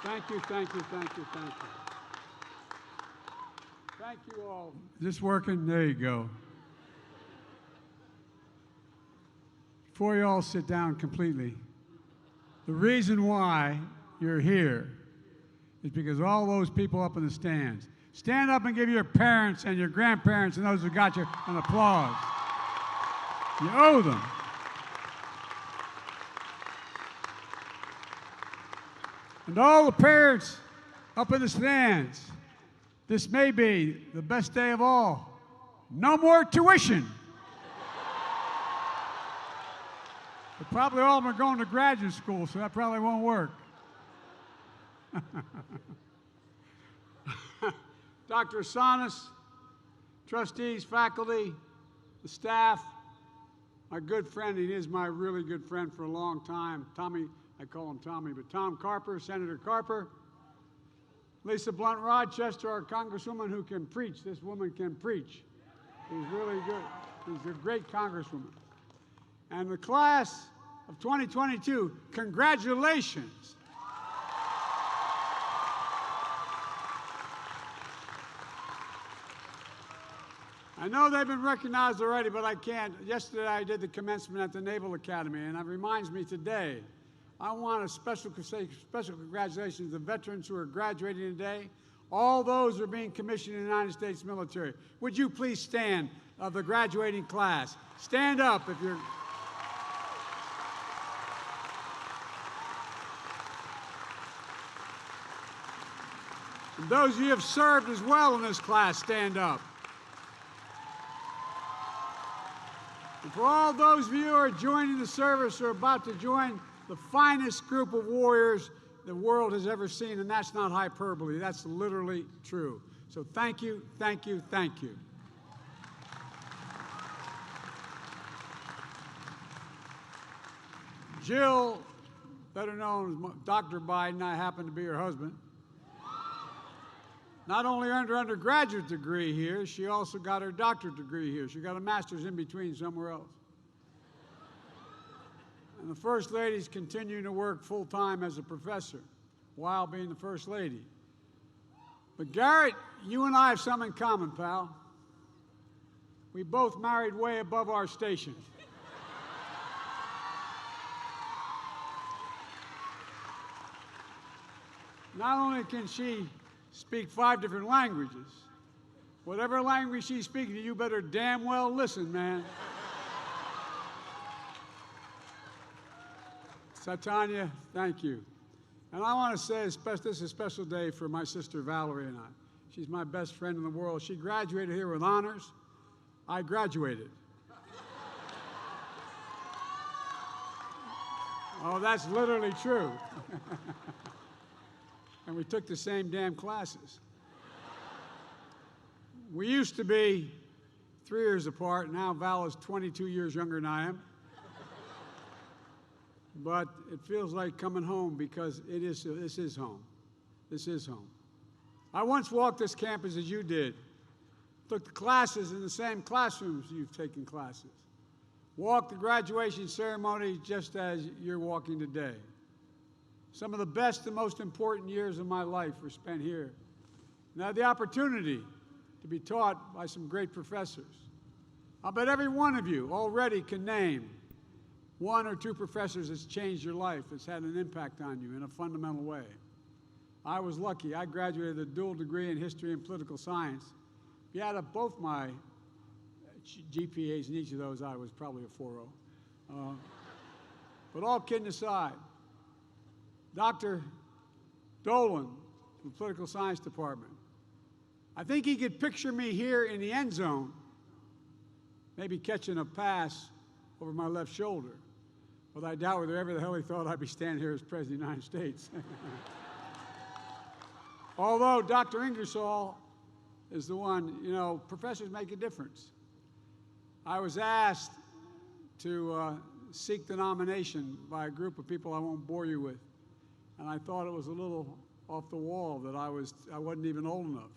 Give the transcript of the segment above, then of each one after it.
Thank you, thank you, thank you, thank you. Thank you all. Is this working? There you go. Before you all sit down completely, the reason why you're here is because all those people up in the stands. Stand up and give your parents and your grandparents and those who got you an applause. You owe them. And all the parents up in the stands, this may be the best day of all. No more tuition. But probably all of them are going to graduate school, so that probably won't work. Dr. Asanas, trustees, faculty, the staff, my good friend, he is my really good friend for a long time, Tommy, I call him Tommy, but Tom Carper, Senator Carper, Lisa Blunt Rochester, our congresswoman who can preach. This woman can preach. She's really good. She's a great congresswoman. And the class of 2022, congratulations. I know they've been recognized already, but I can't. Yesterday I did the commencement at the Naval Academy, and it reminds me today, I want to say special congratulations to the veterans who are graduating today, all those who are being commissioned in the United States military. Would you please stand of the graduating class? Stand up if you're... And those of you who have served as well in this class, stand up. And for all those of you who are joining the service or about to join the finest group of warriors the world has ever seen, and that's not hyperbole, that's literally true. So thank you, thank you, thank you. Jill, better known as Dr. Biden, I happen to be her husband, not only earned her undergraduate degree here, she also got her doctorate degree here. She got a master's in between somewhere else. And the First Lady's continuing to work full-time as a professor while being the First Lady. But Garrett, you and I have something in common, pal. We both married way above our station. Not only can she speak 5 different languages, whatever language she's speaking, you better damn well listen, man. Satanya, thank you. And I want to say this is a special day for my sister Valerie and I. She's my best friend in the world. She graduated here with honors. I graduated. Oh, that's literally true. And we took the same damn classes. We used to be 3 years apart. Now Val is 22 years younger than I am. But it feels like coming home because this is home. This is home. I once walked this campus as you did. Took the classes in the same classrooms you've taken classes. Walked the graduation ceremony just as you're walking today. Some of the best and most important years of my life were spent here. And I had the opportunity to be taught by some great professors. I'll bet every one of you already can name 1 or 2 professors that's changed your life, that's had an impact on you in a fundamental way. I was lucky. I graduated with a dual degree in history and political science. If you add up both my GPAs in each of those, I was probably a 4.0. But all kidding aside, Dr. Dolan from the Political Science Department, I think he could picture me here in the end zone, maybe catching a pass over my left shoulder. But I doubt whether the hell he thought I'd be standing here as President of the United States. Although Dr. Ingersoll is the one, you know, professors make a difference. I was asked to seek the nomination by a group of people I won't bore you with. And I thought it was a little off the wall that I wasn't even old enough.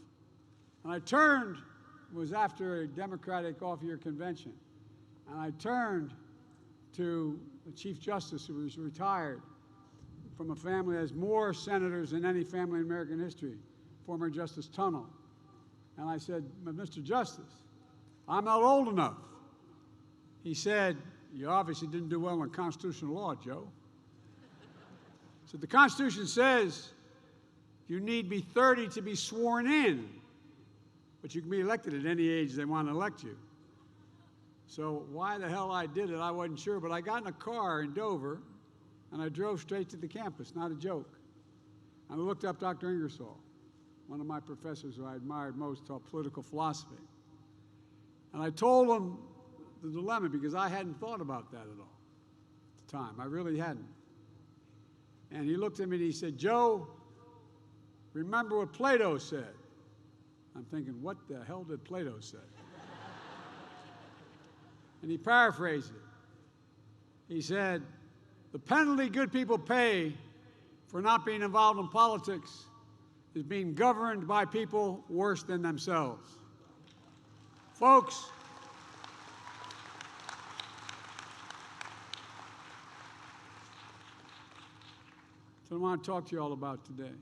And I turned, it was after a Democratic off-year convention, and I turned to the Chief Justice, who was retired from a family that has more senators than any family in American history, former Justice Tunnell. And I said, Mr. Justice, I'm not old enough. He said, you obviously didn't do well in constitutional law, Joe. So the Constitution says you need to be 30 to be sworn in, but you can be elected at any age they want to elect you. So why the hell I did it, I wasn't sure, but I got in a car in Dover, and I drove straight to the campus, not a joke. And I looked up Dr. Ingersoll, one of my professors who I admired most, taught political philosophy. And I told him the dilemma, because I hadn't thought about that at all at the time. I really hadn't. And he looked at me and he said, Joe, remember what Plato said. I'm thinking, what the hell did Plato say? And he paraphrased it. He said, the penalty good people pay for not being involved in politics is being governed by people worse than themselves. Folks, that's what I want to talk to you all about today.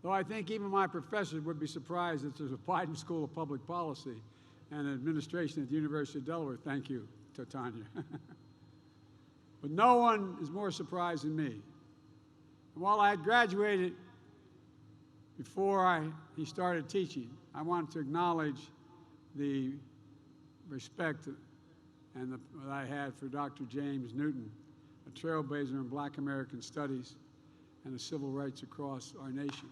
Though I think even my professors would be surprised that there's a Biden School of Public Policy and administration at the University of Delaware. Thank you, Titania. But no one is more surprised than me. And while I had graduated before he started teaching, I wanted to acknowledge the respect that I had for Dr. James Newton, a trailblazer in Black American studies and the civil rights across our nation.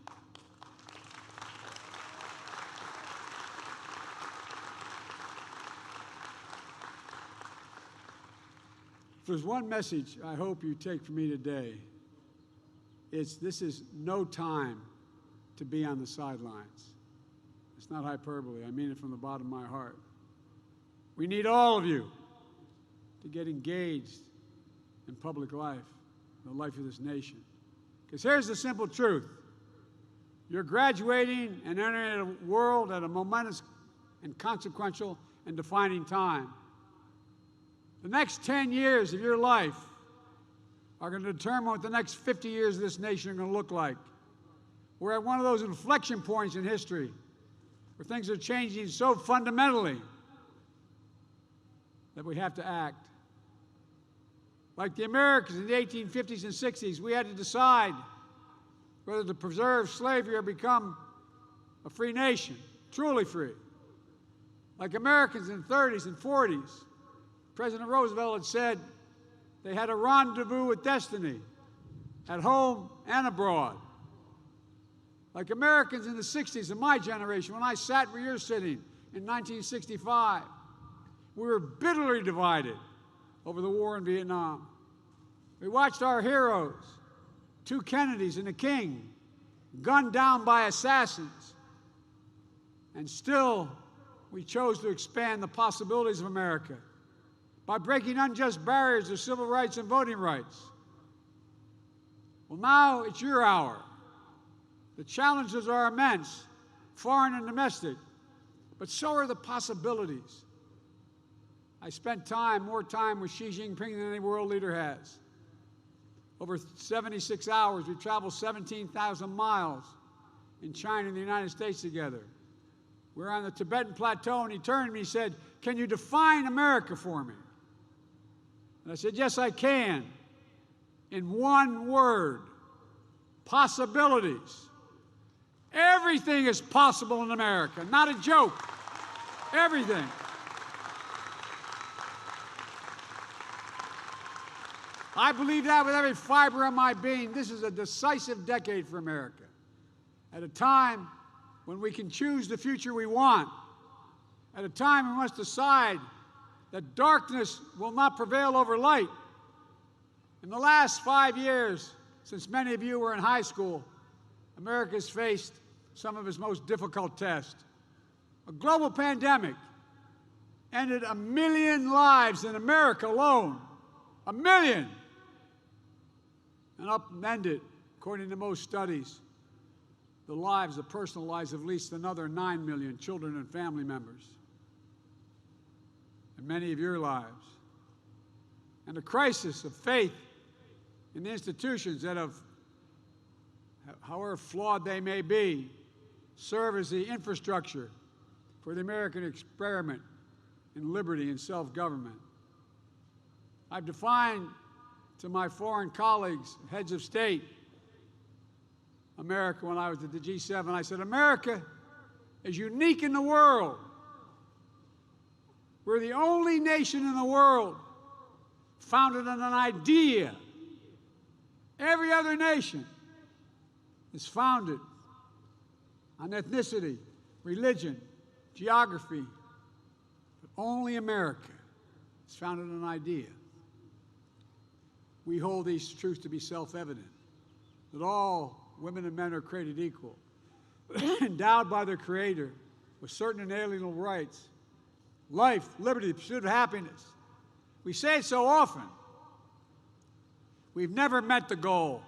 If there's one message I hope you take from me today, it's this is no time to be on the sidelines. It's not hyperbole. I mean it from the bottom of my heart. We need all of you to get engaged in public life, the life of this nation. Because here's the simple truth. You're graduating and entering a world at a momentous and consequential and defining time. The next 10 years of your life are going to determine what the next 50 years of this nation are going to look like. We're at one of those inflection points in history where things are changing so fundamentally that we have to act. Like the Americans in the 1850s and 60s, we had to decide whether to preserve slavery or become a free nation, truly free. Like Americans in the 30s and 40s, President Roosevelt had said they had a rendezvous with destiny at home and abroad. Like Americans in the 60s, in my generation, when I sat where you're sitting in 1965, we were bitterly divided over the war in Vietnam. We watched our heroes, two Kennedys and a King, gunned down by assassins. And still, we chose to expand the possibilities of America by breaking unjust barriers to civil rights and voting rights. Well, now it's your hour. The challenges are immense, foreign and domestic, but so are the possibilities. I spent more time with Xi Jinping than any world leader has. Over 76 hours, we traveled 17,000 miles in China and the United States together. We were on the Tibetan Plateau, and he turned to me and said, "Can you define America for me?" And I said, "Yes, I can. In one word, possibilities. Everything is possible in America, not a joke. Everything." I believe that with every fiber of my being. This is a decisive decade for America. At a time when we can choose the future we want. At a time we must decide that darkness will not prevail over light. In the last 5 years, since many of you were in high school, America has faced some of its most difficult tests. A global pandemic ended 1 million lives in America alone. 1 million! And upended, according to most studies, the personal lives of at least another 9 million children and family members. And many of your lives. And a crisis of faith and the institutions that have, however flawed they may be, serve as the infrastructure for the American experiment in liberty and self-government. I've defined to my foreign colleagues, heads of state, America, when I was at the G7, I said, America is unique in the world. We're the only nation in the world founded on an idea. Every other nation is founded on ethnicity, religion, geography, but only America is founded on an idea. We hold these truths to be self-evident, that all women and men are created equal, endowed by their Creator with certain inalienable rights, life, liberty, the pursuit of happiness. We say it so often. We've never met the goal,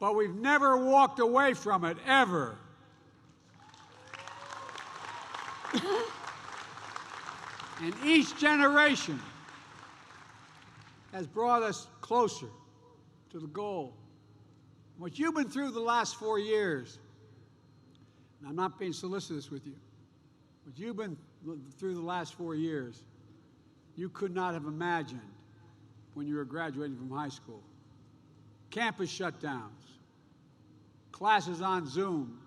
but we've never walked away from it, ever. And each generation has brought us closer to the goal. What you've been through the last 4 years, and I'm not being solicitous with you, what you've been through the last 4 years, you could not have imagined when you were graduating from high school. Campus shutdowns, classes on Zoom,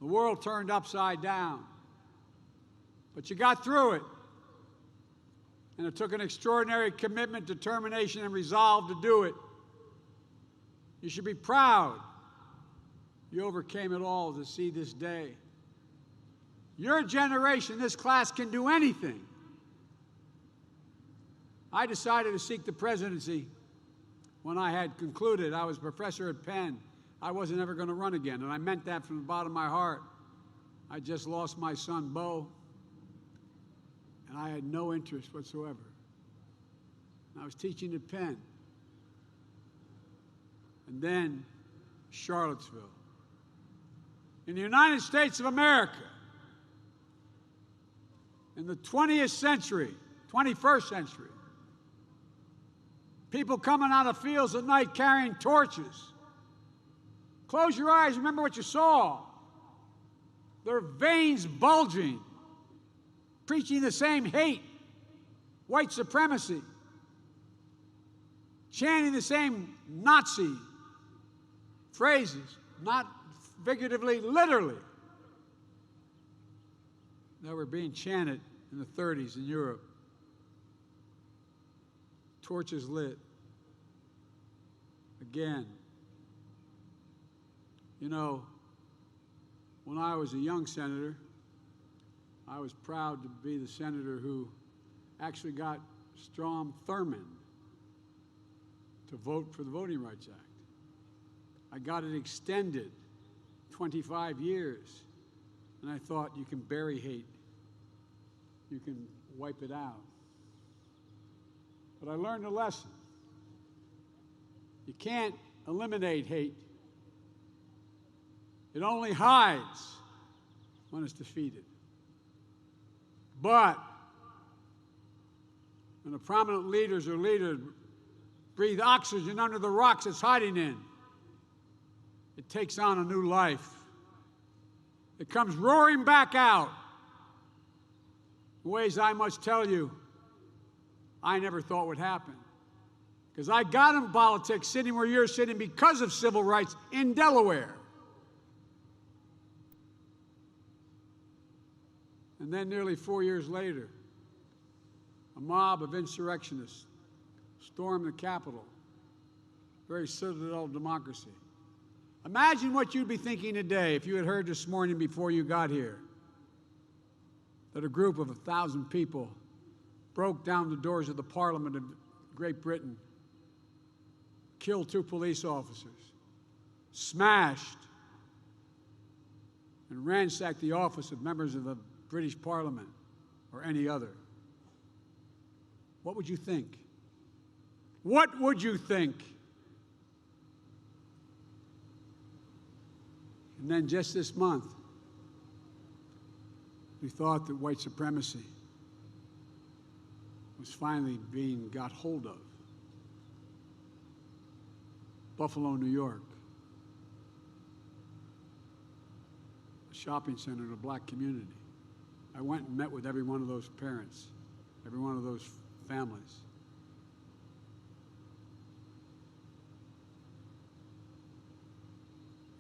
the world turned upside down. But you got through it. And it took an extraordinary commitment, determination, and resolve to do it. You should be proud you overcame it all to see this day. Your generation, this class, can do anything. I decided to seek the presidency when I had concluded. I was a professor at Penn. I wasn't ever going to run again, and I meant that from the bottom of my heart. I just lost my son, Bo, and I had no interest whatsoever. I was teaching at Penn, and then Charlottesville. In the United States of America, in the 20th century, 21st century, people coming out of fields at night carrying torches. Close your eyes, remember what you saw. Their veins bulging, preaching the same hate, white supremacy, chanting the same Nazi phrases, not figuratively, literally, that were being chanted in the 30s in Europe. Torches lit. Again. You know, when I was a young senator, I was proud to be the senator who actually got Strom Thurmond to vote for the Voting Rights Act. I got it extended 25 years, and I thought, you can bury hate. You can wipe it out. But I learned a lesson. You can't eliminate hate. It only hides when it's defeated. But when the prominent leaders or leaders breathe oxygen under the rocks it's hiding in, it takes on a new life. It comes roaring back out in ways I must tell you I never thought would happen. Because I got in politics sitting where you're sitting because of civil rights in Delaware. And then nearly 4 years later, a mob of insurrectionists stormed the Capitol, very citadel of democracy. Imagine what you'd be thinking today if you had heard this morning before you got here that a group of 1,000 people broke down the doors of the Parliament of Great Britain, killed 2 police officers, smashed and ransacked the office of members of the British Parliament or any other. What would you think? What would you think? And then just this month, we thought that white supremacy was finally being got hold of. Buffalo, New York, a shopping center in a black community. I went and met with every one of those parents, every one of those families.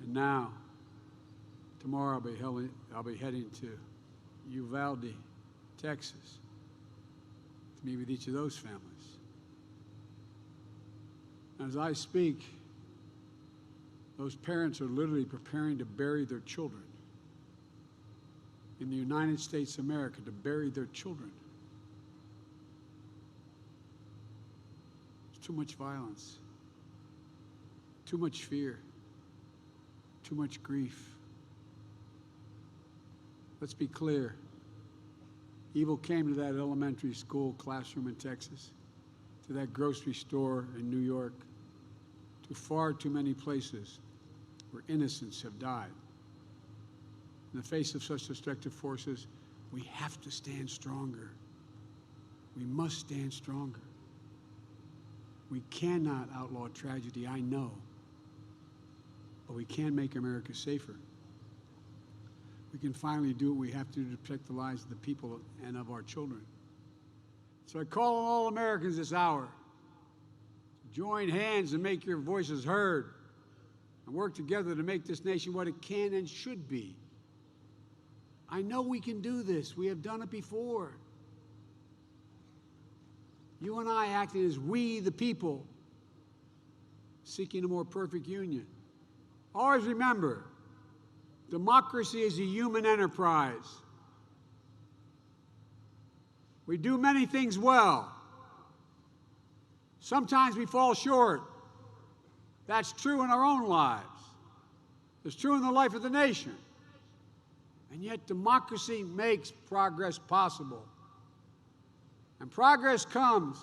And now, tomorrow I'll be heading to Uvalde, Texas, to meet with each of those families. As I speak, those parents are literally preparing to bury their children in the United States of America, to bury their children. There's too much violence, too much fear, too much grief. Let's be clear. Evil came to that elementary school classroom in Texas, to that grocery store in New York, to far too many places where innocents have died. In the face of such destructive forces, we have to stand stronger. We must stand stronger. We cannot outlaw tragedy, I know, but we can make America safer. We can finally do what we have to do to protect the lives of the people and of our children. So I call on all Americans this hour to join hands and make your voices heard and work together to make this nation what it can and should be. I know we can do this. We have done it before. You and I acting as we, the people, seeking a more perfect union. Always remember, democracy is a human enterprise. We do many things well. Sometimes we fall short. That's true in our own lives. It's true in the life of the nation. And yet democracy makes progress possible. And progress comes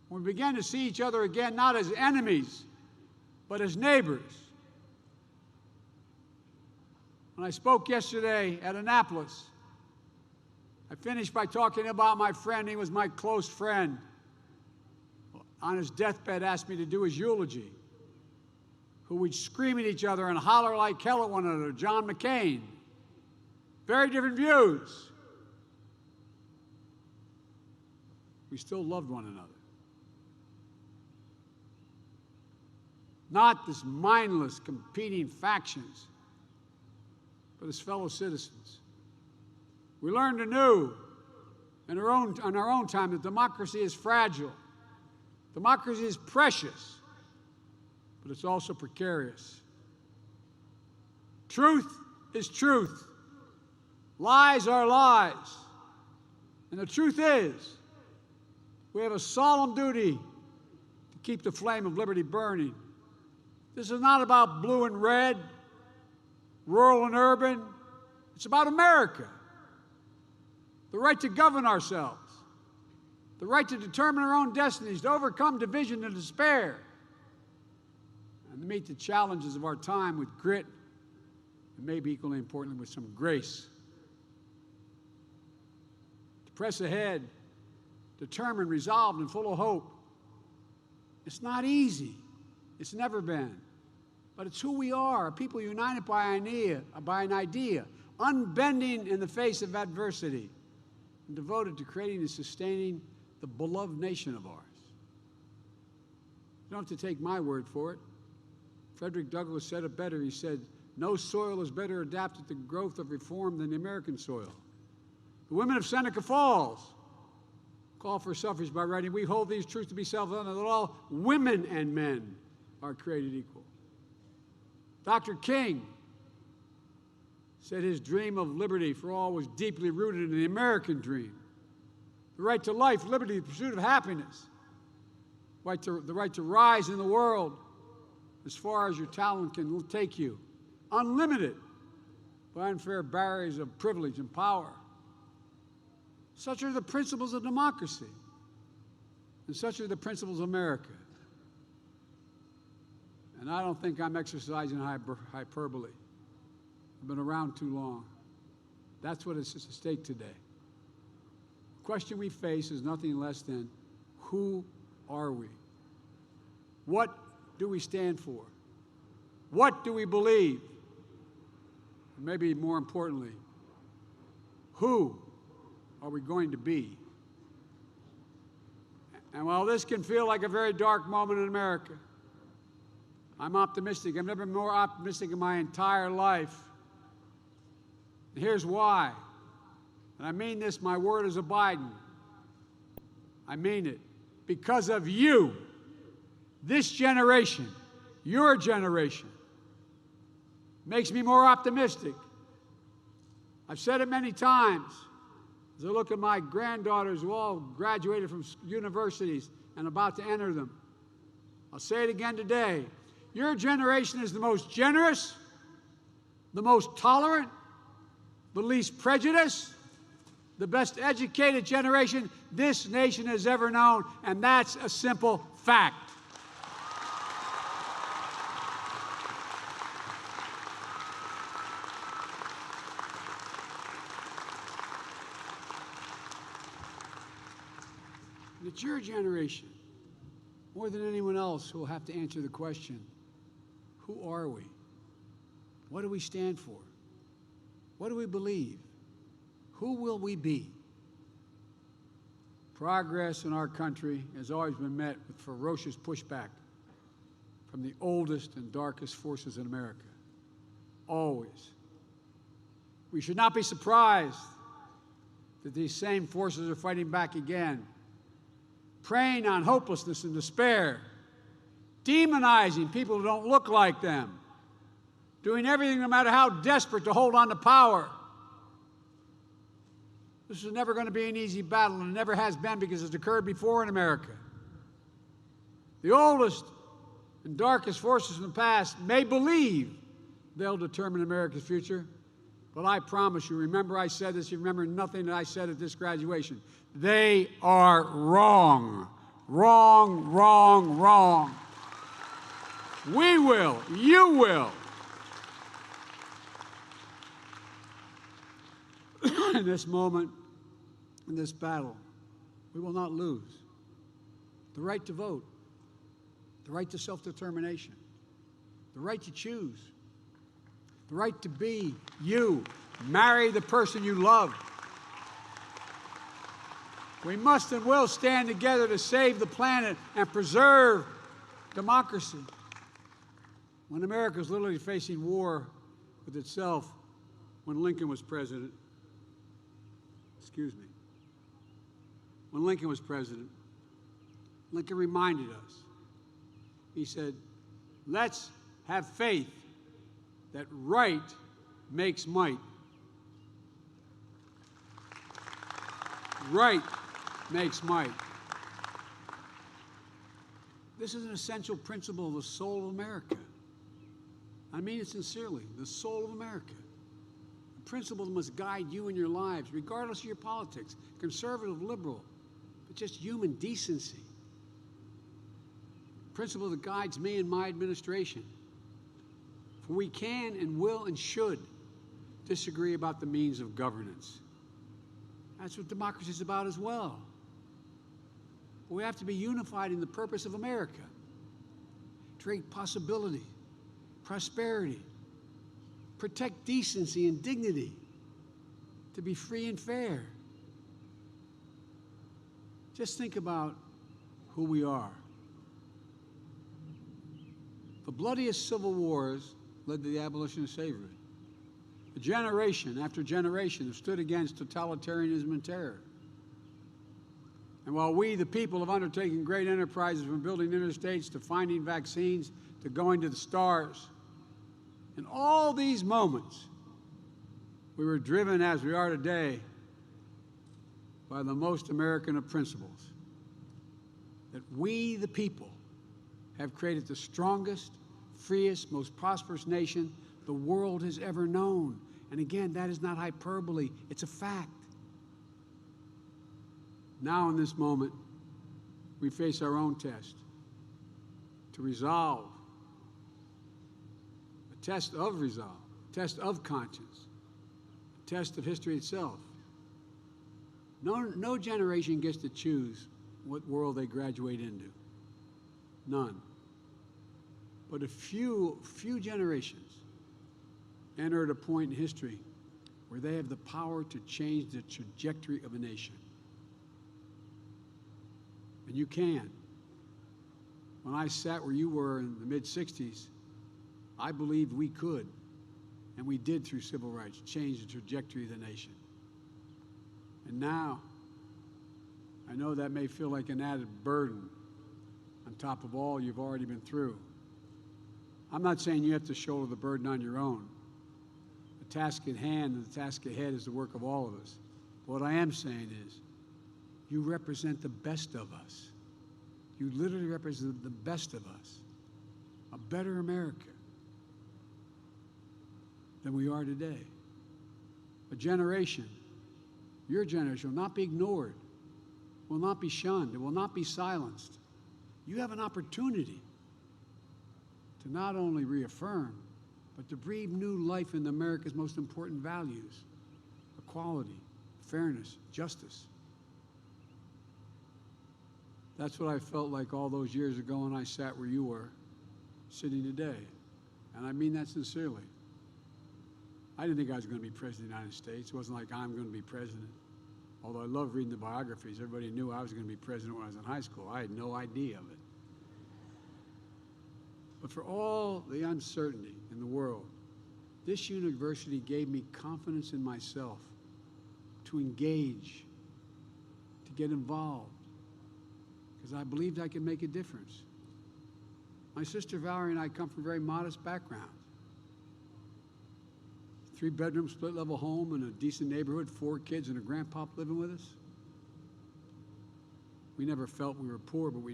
when we begin to see each other again, not as enemies, but as neighbors. When I spoke yesterday at Annapolis, I finished by talking about my friend. He was my close friend. On his deathbed, asked me to do his eulogy, who would scream at each other and holler like hell at one another, John McCain. Very different views. We still loved one another. Not as mindless competing factions, but as fellow citizens. We learned anew on our own time that democracy is fragile. Democracy is precious, but it's also precarious. Truth is truth. Lies are lies. And the truth is, we have a solemn duty to keep the flame of liberty burning. This is not about blue and red, rural and urban. It's about America. The right to govern ourselves. The right to determine our own destinies, to overcome division and despair, and to meet the challenges of our time with grit, and maybe equally importantly, with some grace. To press ahead, determined, resolved, and full of hope. It's not easy. It's never been. But it's who we are, a people united by an idea, unbending in the face of adversity, and devoted to creating and sustaining the beloved nation of ours. You don't have to take my word for it. Frederick Douglass said it better. He said, "No soil is better adapted to growth of reform than the American soil." The women of Seneca Falls call for suffrage by writing, "We hold these truths to be self-evident, that all women and men are created equal." Dr. King said his dream of liberty for all was deeply rooted in the American dream. The right to life, liberty, the pursuit of happiness. The right to rise in the world as far as your talent can take you. Unlimited by unfair barriers of privilege and power. Such are the principles of democracy. And such are the principles of America. And I don't think I'm exercising hyperbole. I've been around too long. That's what is at stake today. The question we face is nothing less than, who are we? What do we stand for? What do we believe? Maybe more importantly, who are we going to be? And while this can feel like a very dark moment in America, I'm optimistic. I've never been more optimistic in my entire life. And here's why. And I mean this, my word is abiding. I mean it. Because of you, this generation, your generation, makes me more optimistic. I've said it many times. As I look at my granddaughters who all graduated from universities and about to enter them, I'll say it again today. Your generation is the most generous, the most tolerant, the least prejudiced, the best educated generation this nation has ever known, and that's a simple fact. And it's your generation, more than anyone else, who will have to answer the question, who are we? What do we stand for? What do we believe? Who will we be? Progress in our country has always been met with ferocious pushback from the oldest and darkest forces in America. Always. We should not be surprised that these same forces are fighting back again, preying on hopelessness and despair, demonizing people who don't look like them, doing everything, no matter how desperate, to hold on to power. This is never going to be an easy battle, and it never has been, because it's occurred before in America. The oldest and darkest forces in the past may believe they'll determine America's future, but I promise you, remember I said this, you remember nothing that I said at this graduation. They are wrong. Wrong, wrong, wrong. We will, you will. In this moment, in this battle, we will not lose. The right to vote, the right to self-determination, the right to choose, the right to be you, marry the person you love. We must and will stand together to save the planet and preserve democracy. When America was literally facing war with itself, when Lincoln was president, when Lincoln was president, Lincoln reminded us. He said, let's have faith that right makes might. Right makes might. This is an essential principle of the soul of America. I mean it sincerely, the soul of America. A principle that must guide you in your lives, regardless of your politics, conservative, liberal, but just human decency. A principle that guides me and my administration. For we can and will and should disagree about the means of governance. That's what democracy is about as well. But we have to be unified in the purpose of America. To create possibility, prosperity, protect decency and dignity, to be free and fair. Just think about who we are. The bloodiest civil wars led to the abolition of slavery. Generation after generation have stood against totalitarianism and terror. And while we, the people, have undertaken great enterprises, from building interstates to finding vaccines to going to the stars, in all these moments, we were driven, as we are today, by the most American of principles, that we, the people, have created the strongest, freest, most prosperous nation the world has ever known. And again, that is not hyperbole, it's a fact. Now in this moment, we face our own test to resolve, a test of resolve, a test of conscience, a test of history itself. No generation gets to choose what world they graduate into. None. but a few generations enter at a point in history where they have the power to change the trajectory of a nation. And you can. When I sat where you were in the mid-'60s, I believed we could, and we did through civil rights, change the trajectory of the nation. And now, I know that may feel like an added burden on top of all you've already been through. I'm not saying you have to shoulder the burden on your own. The task at hand and the task ahead is the work of all of us. What I am saying is, you represent the best of us. You literally represent the best of us. A better America than we are today. A generation, your generation, will not be ignored, will not be shunned, it will not be silenced. You have an opportunity to not only reaffirm, but to breathe new life into America's most important values: equality, fairness, justice. That's what I felt like all those years ago when I sat where you were, sitting today. And I mean that sincerely. I didn't think I was going to be president of the United States. It wasn't like I'm going to be president. Although I love reading the biographies. Everybody knew I was going to be president when I was in high school. I had no idea of it. But for all the uncertainty in the world, this university gave me confidence in myself to engage, to get involved, because I believed I could make a difference. My sister Valerie and I come from very modest backgrounds. 3-bedroom, split-level home in a decent neighborhood, 4 kids and a grandpa living with us. We never felt we were poor, but we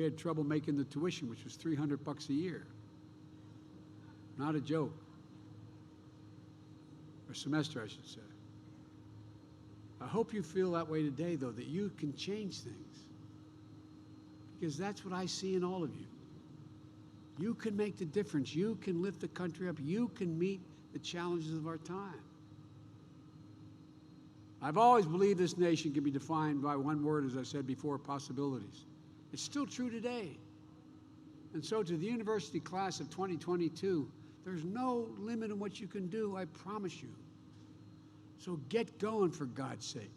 had trouble making the tuition, which was $300 a year. Not a joke. A semester, I should say. I hope you feel that way today, though, that you can change things. Because that's what I see in all of you. You can make the difference. You can lift the country up. You can meet the challenges of our time. I've always believed this nation can be defined by one word, as I said before: possibilities. It's still true today. And so to the university class of 2022, there's no limit in what you can do, I promise you. So get going, for God's sake.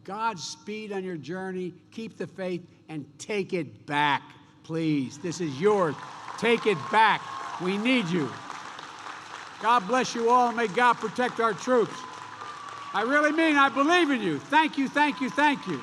Godspeed on your journey. Keep the faith and take it back, please. This is yours. Take it back. We need you. God bless you all, and may God protect our troops. I really mean, I believe in you. Thank you, thank you, thank you.